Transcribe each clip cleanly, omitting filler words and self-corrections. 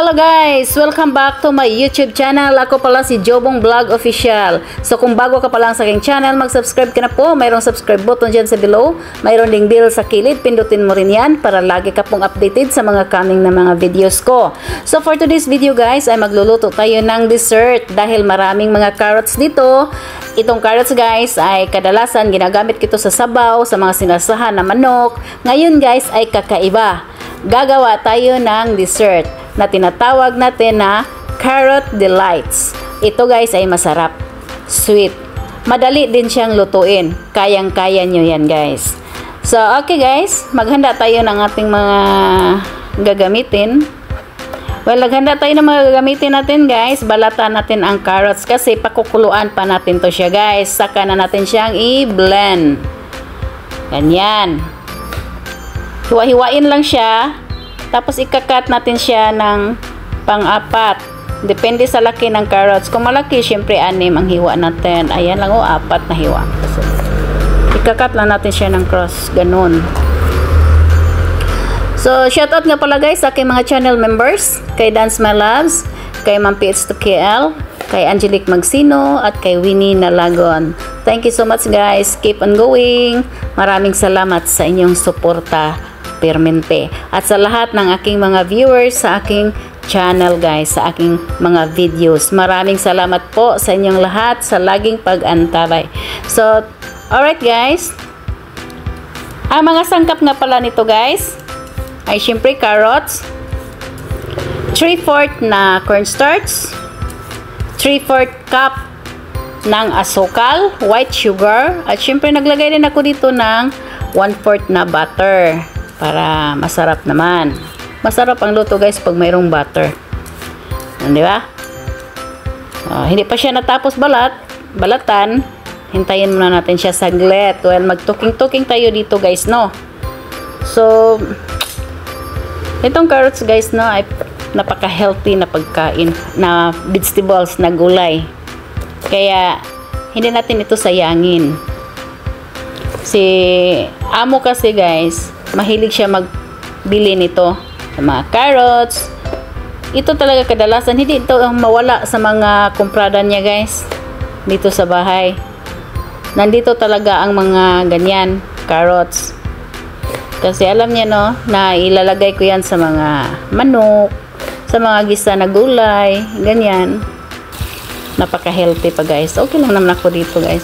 Hello guys! Welcome back to my YouTube channel. Ako pala si Jobong Vlog Official. So kung bago ka pa lang sa aking channel, mag-subscribe ka na po. Mayroong subscribe button dyan sa below. Mayroon ding bell sa kilid. Pindutin mo rin yan para lagi ka pong updated sa mga coming na mga videos ko. So for today's video guys, ay magluluto tayo ng dessert. Dahil maraming mga carrots dito. Itong carrots guys ay kadalasan ginagamit kito sa sabaw, sa mga sinasahan na manok. Ngayon guys ay kakaiba. Gagawa tayo ng dessert na tinatawag natin na carrot delights. Ito guys ay masarap, sweet, madali din siyang lutuin. Kayang-kaya nyo yan guys. So okay guys, maghanda tayo ng ating mga gagamitin. Well, naghanda tayo ng mga gagamitin natin guys. Balatan natin ang carrots kasi pakukuluan pa natin to siya guys. Saka na natin siyang i-blend. Ganyan. Hiwa-hiwain lang siya. Tapos ikakat natin siya ng pang-apat. Depende sa laki ng carrots. Kung malaki, syempre 6 ang hiwa natin. Ayan lang 4 na hiwa. So, ikakat lang natin siya ng cross. Ganun. So, shoutout nga pala guys sa aking mga channel members. Kay Dance My Loves, kay Ma'am PH2KL, kay Angelique Magsino, at kay Winnie Nalagon. Thank you so much guys. Keep on going. Maraming salamat sa inyong suporta. Permente. At sa lahat ng aking mga viewers sa aking channel guys, sa aking mga videos. Maraming salamat po sa inyong lahat sa laging pag-antabay. So, alright guys. Ang mga sangkap nga pala nito guys ay syempre carrots, 3/4 na cornstarch, 3/4 cup ng asukal, white sugar, at syempre naglagay din ako dito ng 1/4 na butter. Para masarap naman. Masarap ang luto guys pag mayroong butter. Di ba? Hindi pa siya natapos balatan. Hintayin muna natin siya saglit. Well, magtuking-tuking tayo dito guys, no? So, itong carrots guys, no, ay napaka-healthy na pagkain, na vegetables, na gulay. Kaya, hindi natin ito sayangin. Si amo kasi guys, mahilig siya magbili nito sa mga carrots. Ito talaga kadalasan, hindi ito mawala sa mga kumprada niya guys dito sa bahay. Nandito talaga ang mga ganyan carrots kasi alam niya no na ilalagay ko yan sa mga manok, sa mga gisa na gulay, ganyan. Napaka healthy pa guys. Okay lang naman ako dito guys.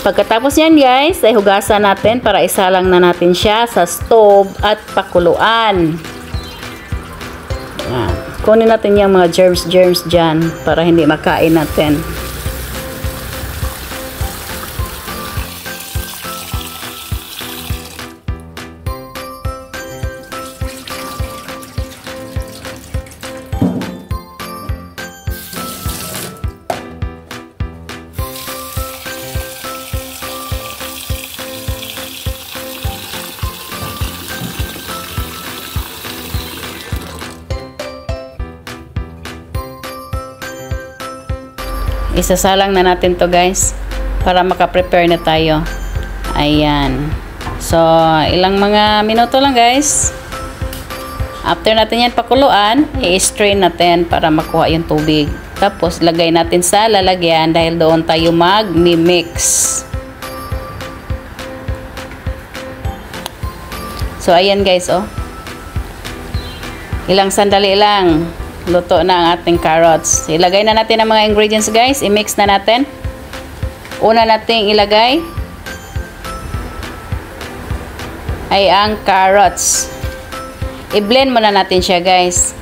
Pagkatapos yan guys, ay hugasan natin para isalang na natin siya sa stove at pakuluan. Yan. Kunin natin yung mga germs dyan para hindi makain natin. Isasalang na natin to guys para makaprepare na tayo. Ayan. So, ilang mga minuto lang guys. After natin yan pakuluan, i-strain natin para makuha yung tubig. Tapos, lagay natin sa lalagyan dahil doon tayo mag-mix. So, ayan guys, oh. Ilang sandali lang. Luto na ang ating carrots. Ilagay na natin ang mga ingredients guys. I-mix na natin. Una nating ilagay ay ang carrots. I-blend muna natin siya guys.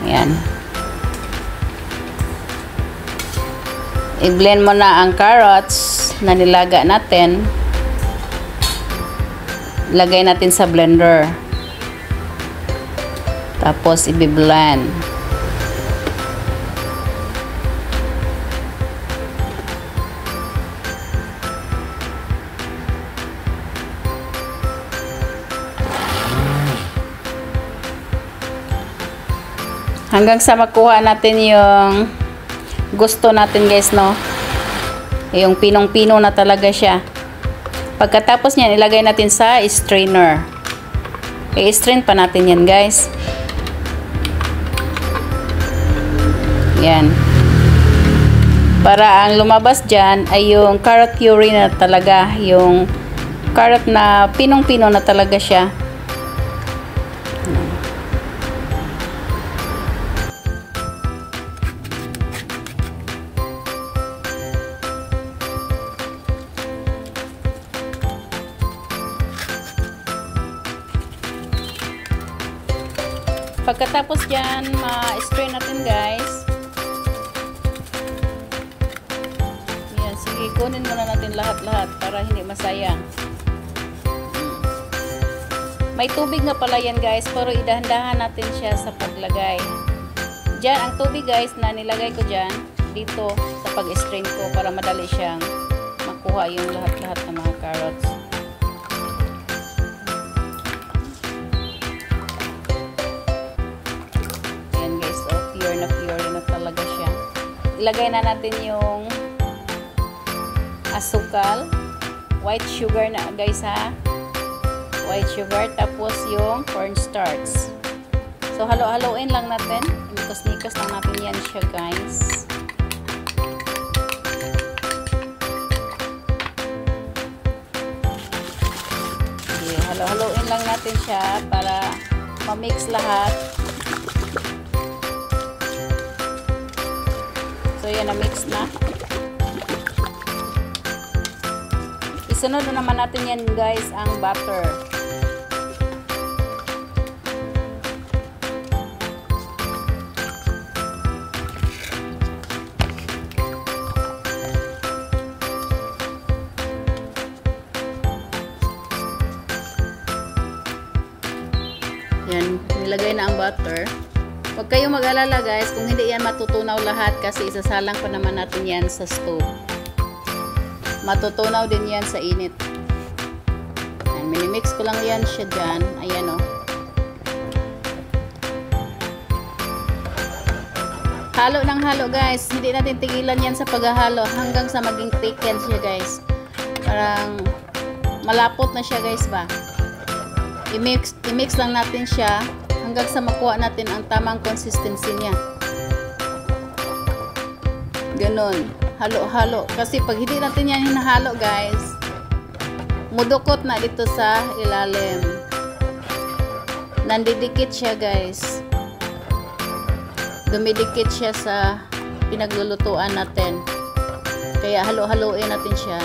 Ayan. I-blend muna ang carrots na nilaga natin. Lagay natin sa blender. Tapos, i-blend. Hanggang sa makuha natin yung gusto natin guys, no? Yung pinong-pino na talaga siya. Pagkatapos niyan, ilagay natin sa strainer. I-strain pa natin yan guys. Yan. Para ang lumabas dyan ay yung carrot puree na talaga. Yung carrot na pinong-pino na talaga siya. Pagkatapos dyan, ma-strain natin guys. Yan, sige, kunin muna natin lahat-lahat para hindi masayang. May tubig nga pala yan guys, pero idahan-dahan natin siya sa paglagay. Dyan, ang tubig guys na nilagay ko dyan, dito sa pag-strain ko para madali siyang makuha yung lahat-lahat ng mga carrots. Ilagay na natin yung asukal, white sugar na guys ha, white sugar, tapos yung cornstarch. So halo-haloin lang natin, mikos-mikos lang natin yan siya guys. Okay, halo-haloin lang natin siya para ma-mix lahat. So, yan, na-mix na. Isunod na naman natin yan, guys, ang butter. Yan, nilagay na ang butter. Huwag kayong mag-alala guys kung hindi yan matutunaw lahat kasi isasalang pa naman natin yan sa stove. Matutunaw din yan sa init. Yan, minimix ko lang yan siya dyan. Ayan o. Halo ng halo guys. Hindi natin tigilan yan sa paghahalo hanggang sa maging thicken siya guys. Parang malapot na siya guys ba. I-mix lang natin siya hanggang sa makuha natin ang tamang consistency niya. Ganon. Halo-halo. Kasi pag hindi natin yan hinahalo guys, mudukot na dito sa ilalim. Nandidikit siya guys. Dumidikit siya sa pinaglulutuan natin. Kaya halo-haloin natin siya.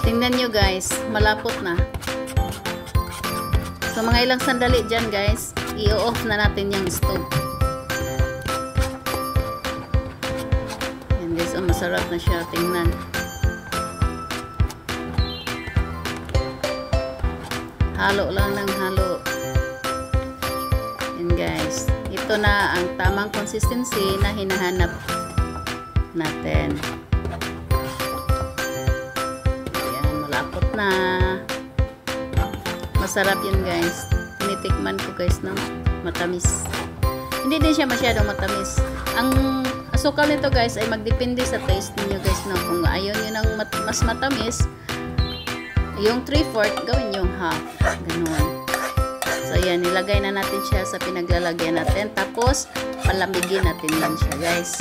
Tingnan nyo guys, malapot na. So mga ilang sandali dyan guys, i-off na natin yung stove. Yan guys, oh, masarap na siya, tingnan. Halo lang ng halo. Yan guys, ito na ang tamang consistency na hinahanap natin. Na masarap yun guys. Tinitikman ko guys na matamis. Hindi din siya masyadong matamis. Ang asukal nito guys ay magdepende sa taste niyo guys na kung ayaw niyo ng mas matamis, yung 3/4 gawin yung half. Ganun. So yan, nilagay na natin siya sa pinaglalagyan natin. Tapos palamigin natin lang siya guys.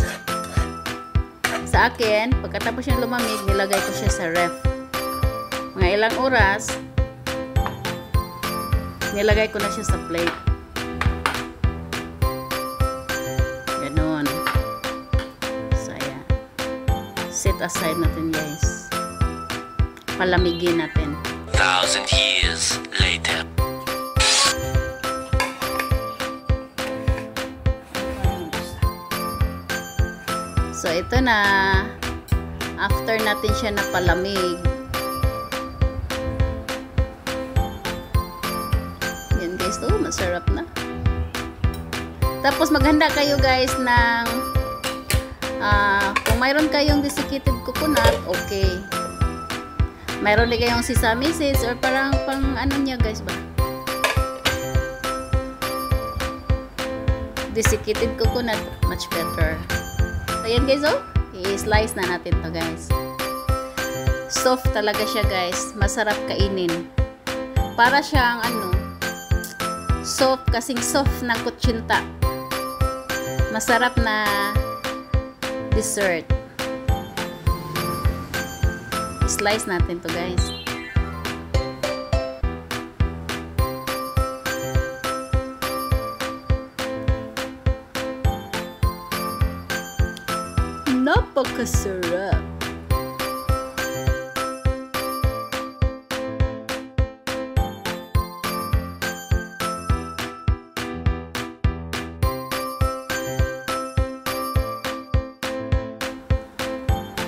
Sa akin, pagkatapos siyang lumamig, nilagay ko siya sa ref. Mga ilang oras, nilagay ko na siya sa plate. Ganon. So, ayan. Set aside natin guys. Palamigin natin. 1,000 years later. ito na. After natin siya napalamig. Yan guys, oh, masarap na. Tapos maghanda kayo guys ng kung mayroon kayong desiccated coconut, okay. Mayroon din kayong sesame seeds or parang pang ano niya guys ba? Desiccated coconut, much better. So yan guys, oh. I-slice na natin to guys. Soft talaga siya guys. Masarap kainin. Para siyang ano, soft, kasing soft ng kutsinta. Masarap na dessert. Slice natin to guys. Napakasarap.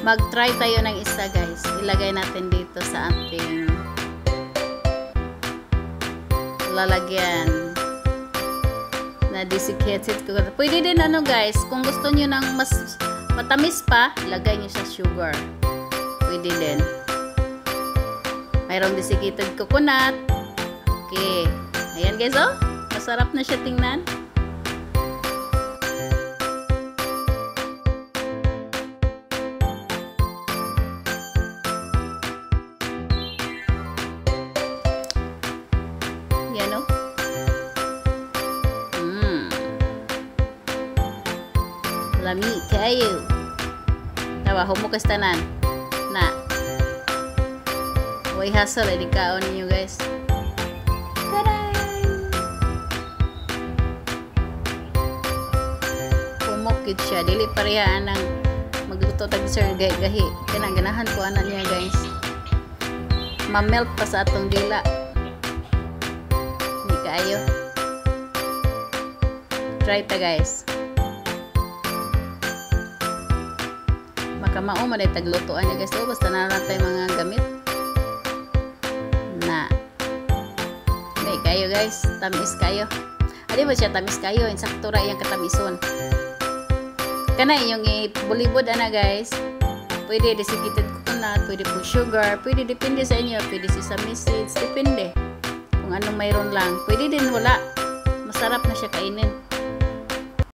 Mag-try tayo ng isa guys. Ilagay natin dito sa ating lalagyan na desiccated coconut. Pwede din ano guys, kung gusto nyo ng mas matamis pa, lagay nyo sa sugar. Pwede din. Mayroong desiccated coconut. Okay. Ayan guys, oh. Masarap na siya tingnan. Yan, oh. Lami kayo. Tawa, humukas tanan. Na. Way hustle, di kaon niyo guys. Humukit siya. Dili parehaan ng magluto tag sir gahi. Ganahan ko anak niya guys. Ma-melt pa sa atong dila. Hindi kayo. Try ta guys. Makamao man ay taglutuan niya guys. Oh, basta na tayo mga gamit. Na. May kayo guys. Tamis kayo. Adi ba siya tamis kayo? Insakto ra yung katamison. Kana yung bulibod ana guys. Pwede desiccated coconut, pwede po sugar, pwede depende sa inyo, pwede sesame seeds, depende. Kung anong mayroon lang. Pwede din wala. Masarap na siya kainin.